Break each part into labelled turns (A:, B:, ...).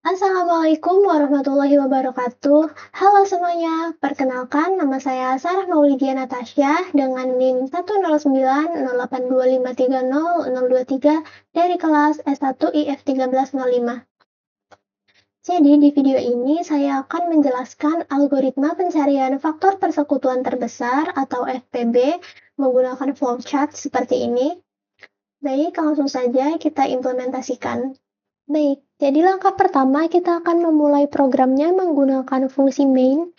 A: Assalamualaikum warahmatullahi wabarakatuh. Halo semuanya, perkenalkan nama saya Sarah Maulidia Natasha dengan NIM 1090825300023 dari kelas S1 IF 1305. Jadi di video ini saya akan menjelaskan algoritma pencarian faktor persekutuan terbesar atau FPB menggunakan flowchart seperti ini. Baik, langsung saja kita implementasikan. Baik, jadi langkah pertama kita akan memulai programnya menggunakan fungsi main.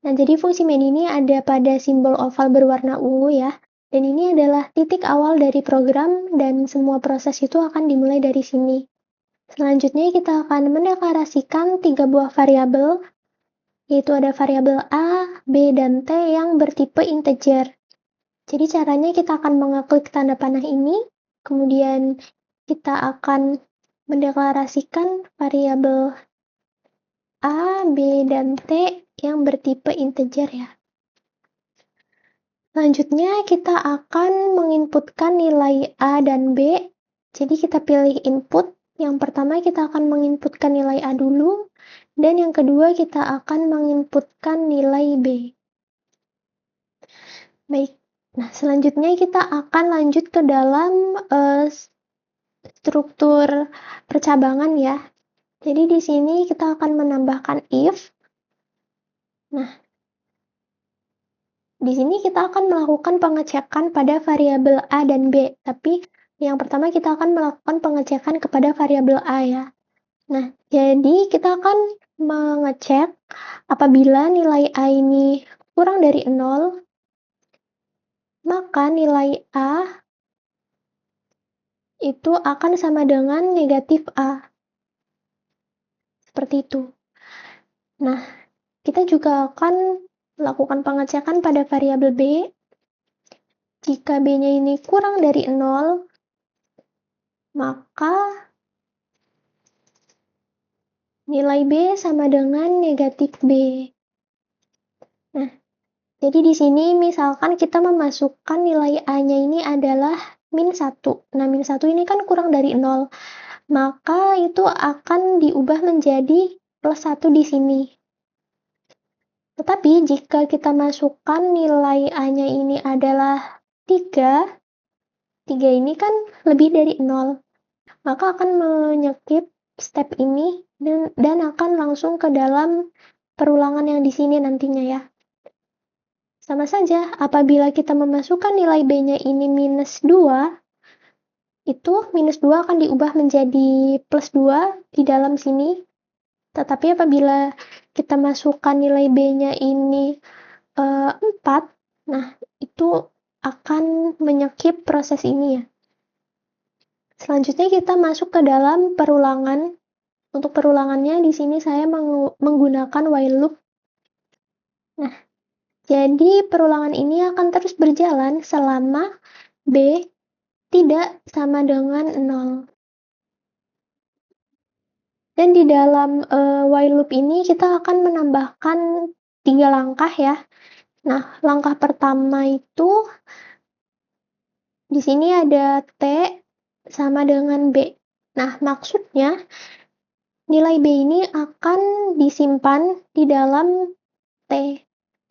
A: Nah, jadi fungsi main ini ada pada simbol oval berwarna ungu ya. Dan ini adalah titik awal dari program dan semua proses itu akan dimulai dari sini. Selanjutnya kita akan mendeklarasikan 3 buah variabel, yaitu ada variabel A, B, dan T yang bertipe integer. Jadi caranya kita akan mengeklik tanda panah ini, kemudian kita akan mendeklarasikan variabel A, B, dan T yang bertipe integer ya. Selanjutnya kita akan menginputkan nilai A dan B. Jadi kita pilih input. Yang pertama kita akan menginputkan nilai A dulu, dan yang kedua kita akan menginputkan nilai B. Baik, nah selanjutnya kita akan lanjut ke dalam struktur percabangan ya. Jadi di sini kita akan menambahkan if. Nah, di sini kita akan melakukan pengecekan pada variabel A dan B, tapi yang pertama kita akan melakukan pengecekan kepada variabel A ya. Nah, jadi kita akan mengecek apabila nilai A ini kurang dari 0, maka nilai A itu akan sama dengan negatif A. Seperti itu. Nah, kita juga akan melakukan pengecekan pada variabel B. Jika B-nya ini kurang dari 0, maka nilai B sama dengan negatif B. Nah, jadi di sini misalkan kita memasukkan nilai A-nya ini adalah min 1. Nah, min 1 ini kan kurang dari 0. Maka itu akan diubah menjadi plus 1 di sini. Tetapi jika kita masukkan nilai A-nya ini adalah 3, 3 ini kan lebih dari 0. Maka akan menyekip step ini dan akan langsung ke dalam perulangan yang di sini nantinya ya. Sama saja, apabila kita memasukkan nilai B-nya ini minus 2, itu minus 2 akan diubah menjadi plus 2 di dalam sini. Tetapi apabila kita masukkan nilai B-nya ini 4, nah itu akan menyekip proses ini ya. Selanjutnya kita masuk ke dalam perulangan. Untuk perulangannya di sini saya menggunakan while loop. Nah, jadi perulangan ini akan terus berjalan selama B tidak sama dengan 0. Dan di dalam while loop ini kita akan menambahkan 3 langkah ya. Nah, langkah pertama itu di sini ada T sama dengan B. Nah, maksudnya nilai B ini akan disimpan di dalam T.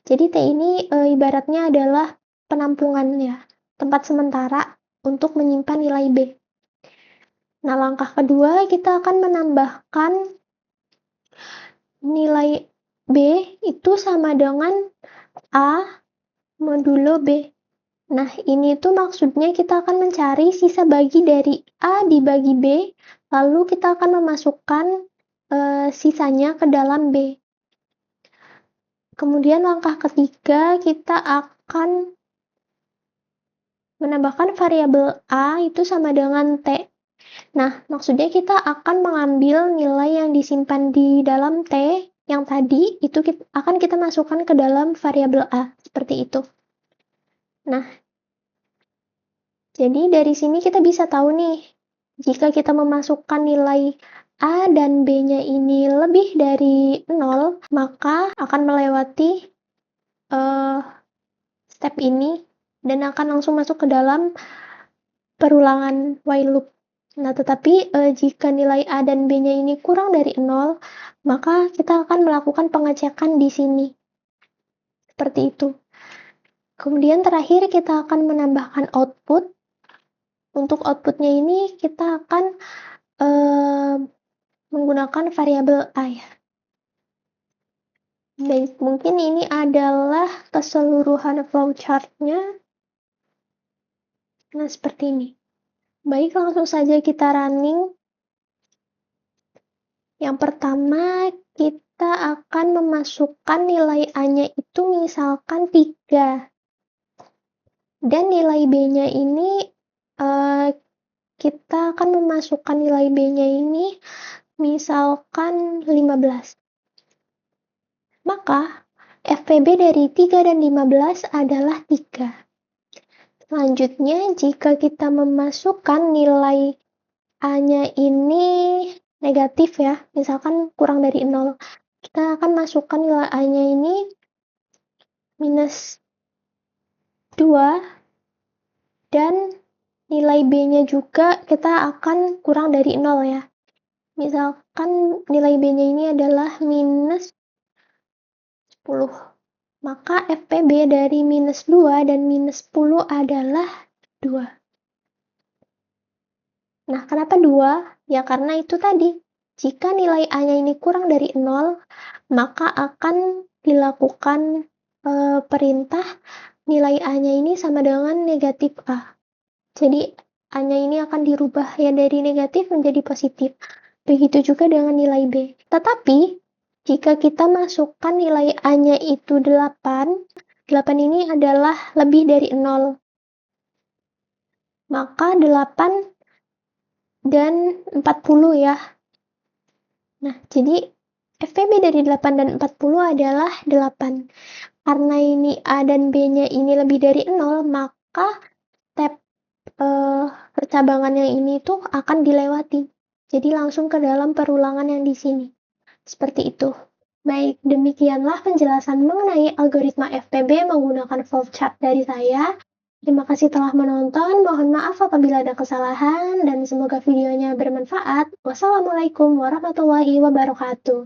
A: Jadi T ini ibaratnya adalah penampungan ya, tempat sementara untuk menyimpan nilai B. Nah, langkah kedua kita akan menambahkan nilai B itu sama dengan A modulo B. Nah, ini tuh maksudnya kita akan mencari sisa bagi dari A dibagi B, lalu kita akan memasukkan sisanya ke dalam B. Kemudian langkah ketiga kita akan menambahkan variabel A itu sama dengan T. Nah, maksudnya kita akan mengambil nilai yang disimpan di dalam T yang tadi itu akan kita masukkan ke dalam variabel A, seperti itu. Nah, jadi dari sini kita bisa tahu nih, jika kita memasukkan nilai A dan B-nya ini lebih dari 0, maka akan melewati step ini dan akan langsung masuk ke dalam perulangan while loop. Nah, tetapi jika nilai A dan B-nya ini kurang dari 0, maka kita akan melakukan pengecekan di sini. Seperti itu. Kemudian terakhir kita akan menambahkan output. Untuk outputnya ini kita akan menggunakan variabel A ya. Baik, mungkin ini adalah keseluruhan flowchart-nya. Nah, seperti ini. Baik, langsung saja kita running. Yang pertama, kita akan memasukkan nilai A-nya itu misalkan 3. Dan nilai B-nya ini, kita akan memasukkan nilai B-nya ini misalkan 15. Maka, FPB dari 3 dan 15 adalah 3. Selanjutnya, jika kita memasukkan nilai A-nya ini negatif ya, misalkan kurang dari 0, kita akan masukkan nilai A-nya ini minus 2, dan nilai B-nya juga kita akan kurang dari 0 ya. Misalkan nilai B-nya ini adalah minus 10. Maka FPB dari minus 2 dan minus 10 adalah 2. Nah, kenapa 2? Ya karena itu tadi. Jika nilai A-nya ini kurang dari 0, maka akan dilakukan perintah nilai A-nya ini sama dengan negatif A. Jadi, A-nya ini akan dirubah ya dari negatif menjadi positif. Begitu juga dengan nilai B. Tetapi, jika kita masukkan nilai A-nya itu 8, 8 ini adalah lebih dari 0. Maka 8 dan 40 ya. Nah, jadi FPB dari 8 dan 40 adalah 8. Karena ini A dan B-nya ini lebih dari 0, maka step percabangan yang ini tuh akan dilewati. Jadi langsung ke dalam perulangan yang di sini. Seperti itu. Baik, demikianlah penjelasan mengenai algoritma FPB menggunakan flowchart dari saya. Terima kasih telah menonton, mohon maaf apabila ada kesalahan, dan semoga videonya bermanfaat. Wassalamualaikum warahmatullahi wabarakatuh.